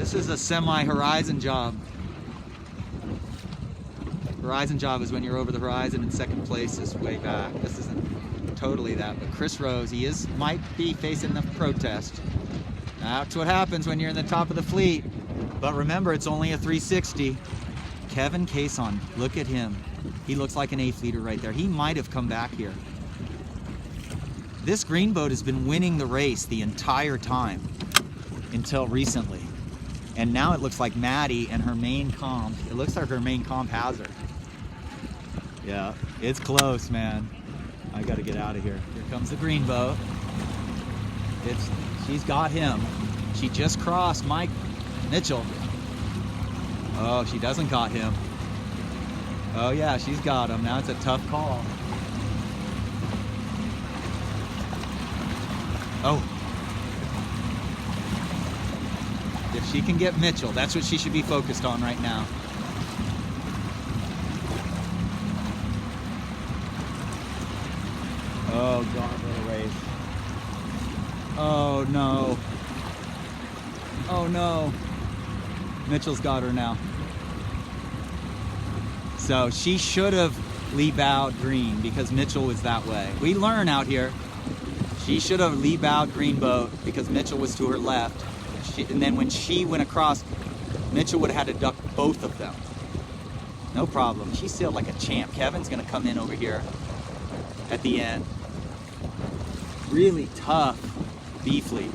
This is a semi-horizon job. Horizon job is when you're over the horizon and second place is way back. This isn't totally that, but Chris Rose, he might be facing the protest. That's what happens when you're in the top of the fleet. But remember, it's only a 360. Kevin Cason, look at him. He looks like an A-fleeter right there. He might have come back here. This green boat has been winning the race the entire time until recently. And now it looks like Maddie and her main comp, it looks like her main comp has her. Yeah, it's close, man. I gotta get out of here. Here comes the green boat. She's got him. She just crossed Mike Mitchell. Oh, she doesn't got him. Oh yeah, she's got him. Now it's a tough call. Oh. If she can get Mitchell, that's what she should be focused on right now. Oh God, what a race. Oh no. Oh no. Mitchell's got her now. So she should have lee bowed green because Mitchell was that way. We learn out here. She should have lee bowed green boat because Mitchell was to her left. And then when she went across, Mitchell would have had to duck both of them. No problem. She sailed like a champ. Kevin's gonna come in over here at the end. Really tough B fleet.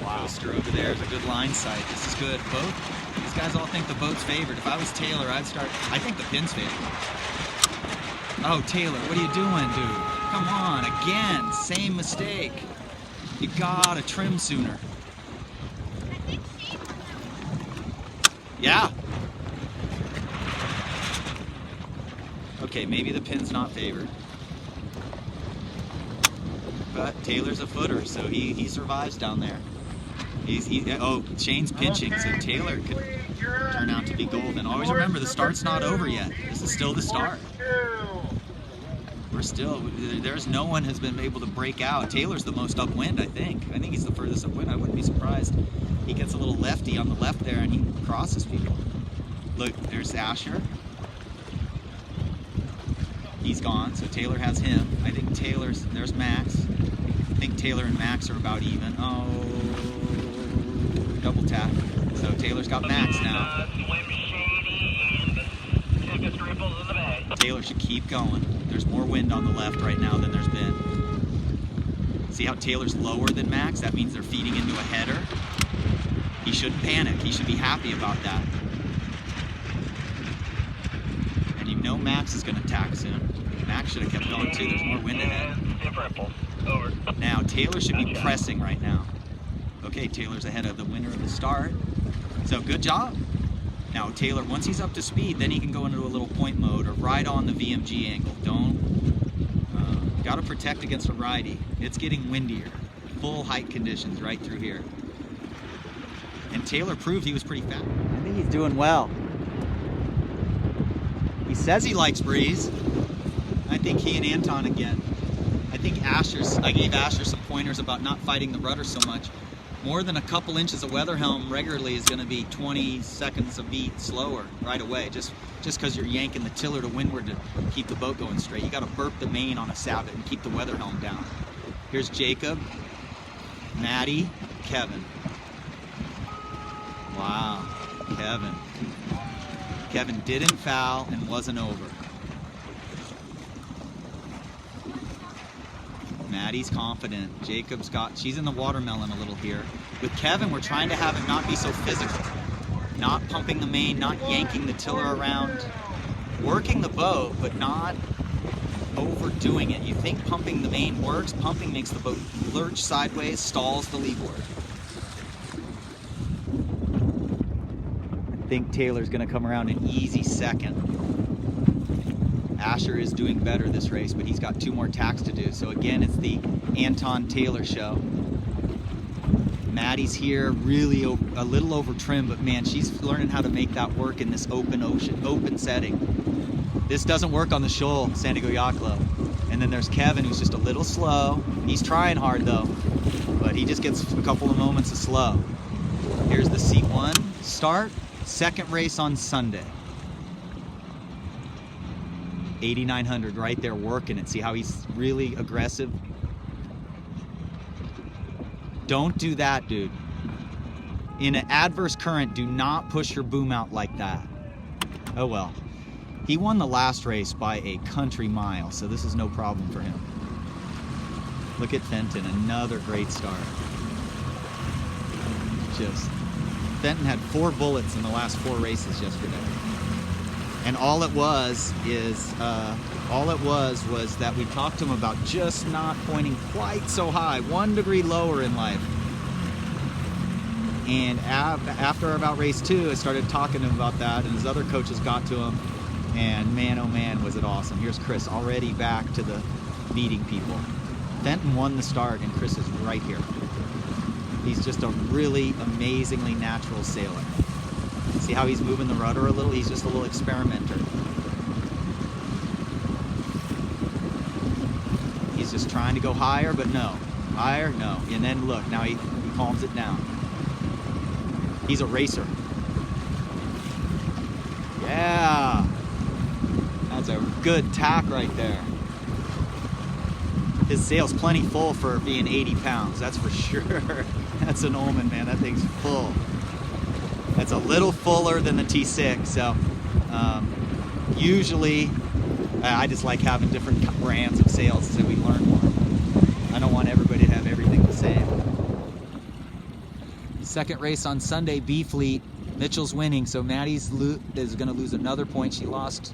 Wow. Poster over there is a good line sight. This is good. These guys all think the boat's favored. If I was Taylor, I think the pin's favored. Oh, Taylor, what are you doing, dude? Come on, again, same mistake. You gotta trim sooner. Yeah. Okay, maybe the pin's not favored. But Taylor's a footer, so he survives down there. Oh, Shane's pinching, so Taylor could turn out to be golden. Always remember, the start's not over yet. This is still the start. There's no one has been able to break out. Taylor's the most upwind, I think. I think he's the furthest upwind. I wouldn't be surprised. He gets a little lefty on the left there and he crosses people. Look, there's Asher. He's gone, so Taylor has him. I think there's Max. I think Taylor and Max are about even. Oh, double tap. So Taylor's got Max now. Taylor should keep going. There's more wind on the left right now than there's been. See how Taylor's lower than Max? That means they're feeding into a header. He shouldn't panic. He should be happy about that. And you know Max is going to tack soon. Max should have kept going too. There's more wind ahead. Now Taylor should be pressing right now. Okay, Taylor's ahead of the winner of the start. So good job. Now Taylor, once he's up to speed, then he can go into a little point mode or ride on the VMG angle. Got to protect against a righty. It's getting windier. Full height conditions right through here. And Taylor proved he was pretty fast. I think he's doing well. He says he likes breeze. I think he and Anton again. I gave Asher some pointers about not fighting the rudder so much. More than a couple inches of weather helm regularly is going to be 20 seconds a beat slower right away, just because you're yanking the tiller to windward to keep the boat going straight. You got to burp the main on a Sabot and keep the weather helm down. Here's Jacob, Maddie, Kevin. Wow, Kevin. Kevin didn't foul and wasn't over. Maddie's confident. Jacob's she's in the watermelon a little here. With Kevin, we're trying to have him not be so physical. Not pumping the main, not yanking the tiller around. Working the boat, but not overdoing it. You think pumping the main works. Pumping makes the boat lurch sideways, stalls the leeward. I think Taylor's gonna come around an easy second. Asher is doing better this race, but he's got 2 more tacks to do. So again, it's the Anton Taylor show. Maddie's here, really a little over trim, but man, she's learning how to make that work in this open setting. This doesn't work on the shoal, San Diego Yacht Club. And then there's Kevin, who's just a little slow. He's trying hard though. but he just gets a couple of moments of slow. Here's the C1 start, second race on Sunday. 8,900 right there working it. See how he's really aggressive? Don't do that, dude. In an adverse current, do not push your boom out like that. Oh well. He won the last race by a country mile, so this is no problem for him. Look at Fenton, another great start. Fenton had 4 bullets in the last 4 races yesterday. And all it was was that we talked to him about just not pointing quite so high, 1 degree lower in life. And after about race 2, I started talking to him about that, and his other coaches got to him, and man, oh man, was it awesome. Here's Chris already back to the beating people. Fenton won the start, and Chris is right here. He's just a really amazingly natural sailor. See how he's moving the rudder a little? He's just a little experimenter. He's just trying to go higher, but no. Higher, no. And then look, now he calms it down. He's a racer. Yeah. That's a good tack right there. His sail's plenty full for being 80 pounds, that's for sure. That's an Ullman, man. That thing's full. That's a little fuller than the T6, so usually I just like having different brands of sails so we learn more. I don't want everybody to have everything the same. Second race on Sunday, B fleet. Mitchell's winning, so Maddie's is going to lose another point. She lost,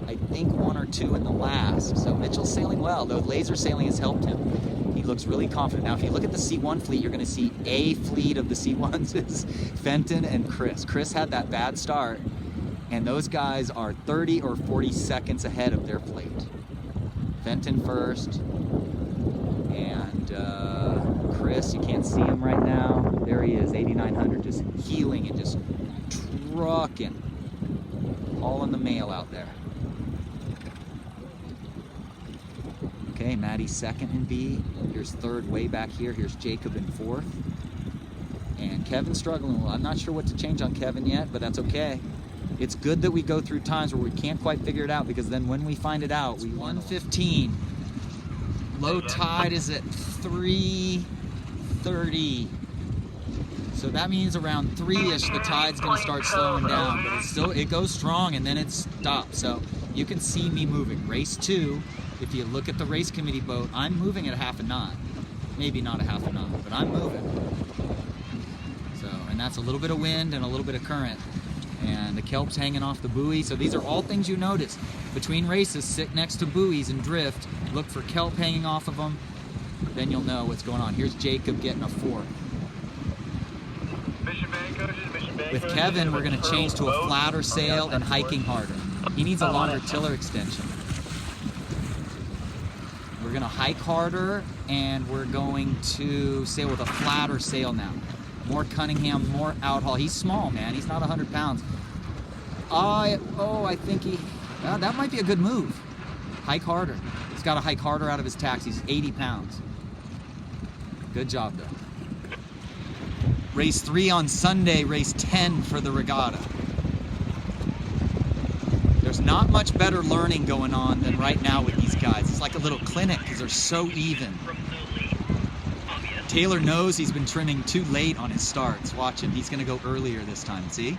I think, 1 or 2 in the last. So Mitchell's sailing well, though laser sailing has helped him. He looks really confident. Now, if you look at the C1 fleet, you're going to see a fleet of the C1s is Fenton and Chris. Chris had that bad start, and those guys are 30 or 40 seconds ahead of their fleet. Fenton first, and Chris, you can't see him right now. There he is, 8,900, just healing and just trucking. All in the mail out there. Okay, Maddie's second in B. Here's third way back here. Here's Jacob in fourth. And Kevin's struggling a little. I'm not sure what to change on Kevin yet, but that's okay. It's good that we go through times where we can't quite figure it out, because then when we find it out, we 1:15. Low tide is at 3:30. So that means around 3-ish the tide's gonna start slowing down, but it goes strong and then it stops. So you can see me moving. Race 2, if you look at the race committee boat, I'm moving at 1/2 knot. Maybe not 1/2 knot, but I'm moving. So, and that's a little bit of wind and a little bit of current. And the kelp's hanging off the buoy. So these are all things you notice. Between races, sit next to buoys and drift. Look for kelp hanging off of them. Then you'll know what's going on. Here's Jacob getting a 4th. With Kevin, we're going to change to a flatter sail and hiking harder. He needs a longer tiller extension. We're going to hike harder, and we're going to sail with a flatter sail now. More Cunningham, more outhaul. He's small, man. He's not 100 pounds. I think that might be a good move. Hike harder. He's got to hike harder out of his tacks. He's 80 pounds. Good job, though. Race 3 on Sunday, race 10 for the regatta. There's not much better learning going on than right now with these guys. It's like a little clinic because they're so even. Taylor knows he's been trimming too late on his starts. Watch him. He's going to go earlier this time. See?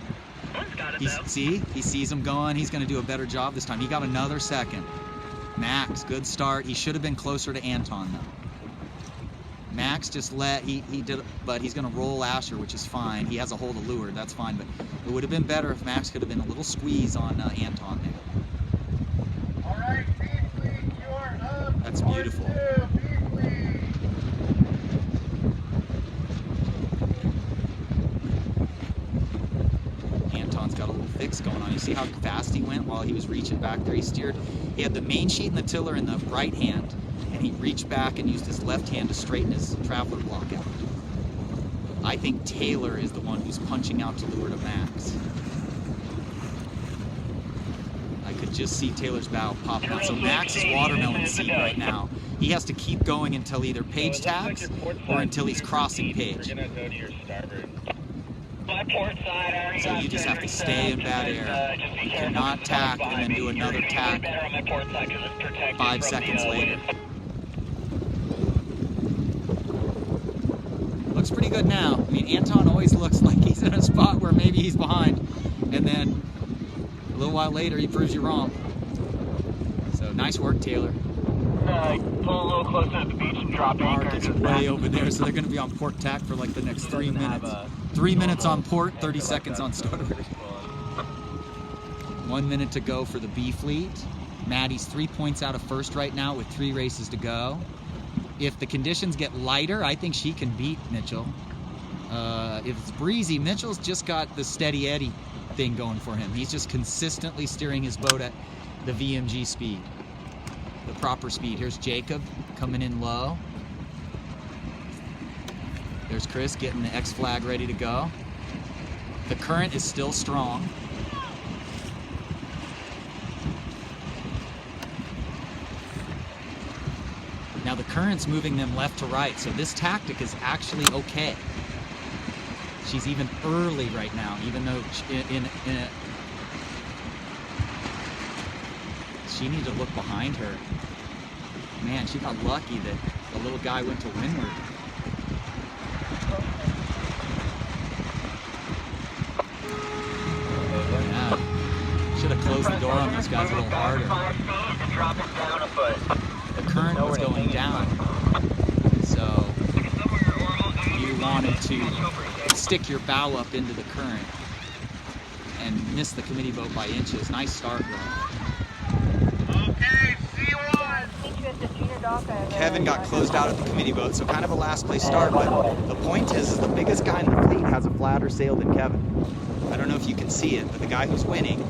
He sees him going. He's going to do a better job this time. He got another second. Max, good start. He should have been closer to Anton, though. Max just he did, but he's going to roll Asher, which is fine. He has a hold of lure. That's fine, but it would have been better if Max could have been a little squeeze on Anton there. All right, B-fleet, you're up. That's beautiful. Anton's got a little fix going on. You see how fast he went while he was reaching back there? He steered. He had the main sheet and the tiller in the right hand, and he reached back and used his left hand to straighten his traveler block out. I think Taylor is the one who's punching out to lure to Max. I could can just see Taylor's bow popping out. So Max is watermelon seed right now. He has to keep going until either Paige tacks or until he's crossing Paige. So you just have to stay in bad air. You cannot tack and then do another tack 5 seconds later. Looks pretty good now. I mean, Anton always looks like he's in a spot where maybe he's behind, and then a little while later he proves you wrong. So nice work, Taylor. Pull a little closer to the beach and drop Mark anchor. is way over there, so they're going to be on port tack for like the next 3 minutes. 3 minutes on port, 30 seconds on starboard. 1 minute to go for the B fleet. Maddie's 3 points out of first right now with 3 races to go. If the conditions get lighter, I think she can beat Mitchell. If it's breezy, Mitchell's just got the steady Eddie thing going for him. He's just consistently steering his boat at the VMG speed, the proper speed. Here's Jacob coming in low. There's Chris getting the X flag ready to go. The current is still strong. Now the current's moving them left to right, so this tactic is actually okay. She's even early right now, even though she needs to look behind her. Man, she got lucky that the little guy went to windward. Yeah. Should have closed the door on these guys a little harder. The current was going down, so you wanted to stick your bow up into the current and miss the committee boat by inches. Nice start, bro. Okay, C1. Kevin got closed out at the committee boat, so kind of a last place start, but the point is the biggest guy in the fleet has a flatter sail than Kevin. I don't know if you can see it, but the guy who's winning,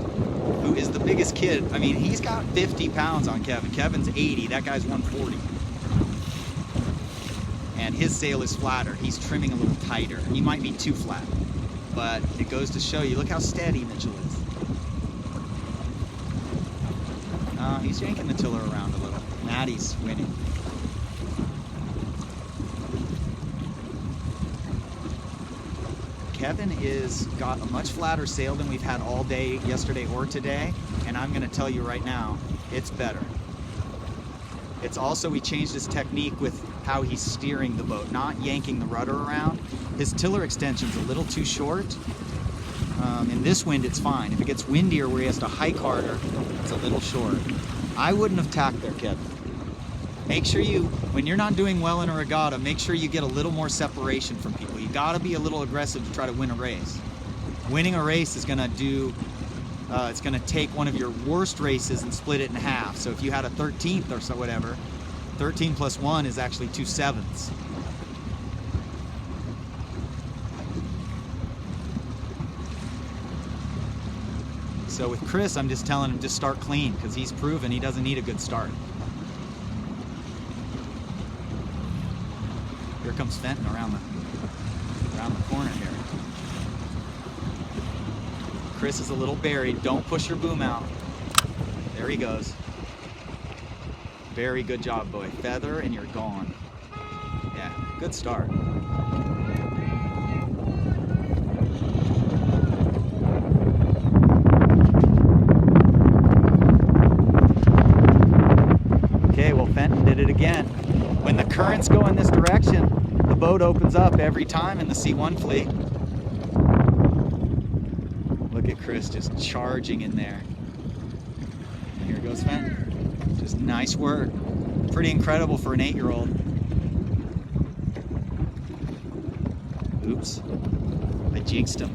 who is the biggest kid, I mean, he's got 50 pounds on Kevin. Kevin's 80, that guy's 140. And his sail is flatter. He's trimming a little tighter. He might be too flat, but it goes to show you, look how steady Mitchell is. He's yanking the tiller around a little. Maddie's winning. Kevin is got a much flatter sail than we've had all day yesterday or today, and I'm going to tell you right now, it's better. It's also, we changed his technique with how he's steering the boat, not yanking the rudder around. His tiller extension's a little too short. In this wind, it's fine. If it gets windier where he has to hike harder, it's a little short. I wouldn't have tacked there, Kevin. Make sure you, when you're not doing well in a regatta, make sure you get a little more separation from people. You gotta be a little aggressive to try to win a race. Winning a race is gonna do, it's gonna take one of your worst races and split it in half. So if you had a 13th or so, whatever, 13 plus 1 is actually 2 7ths. So with Chris, I'm just telling him just start clean because he's proven he doesn't need a good start. Here comes Fenton around the corner here. Chris is a little buried. Don't push your boom out. There he goes. Very good job, boy. Feather and you're gone. Yeah, good start. Okay, well, Fenton did it again. When the currents go in this direction, the boat opens up every time in the C1 fleet. Look at Chris just charging in there. And here goes Fenton. Just nice work. Pretty incredible for an 8-year-old. Oops, I jinxed him.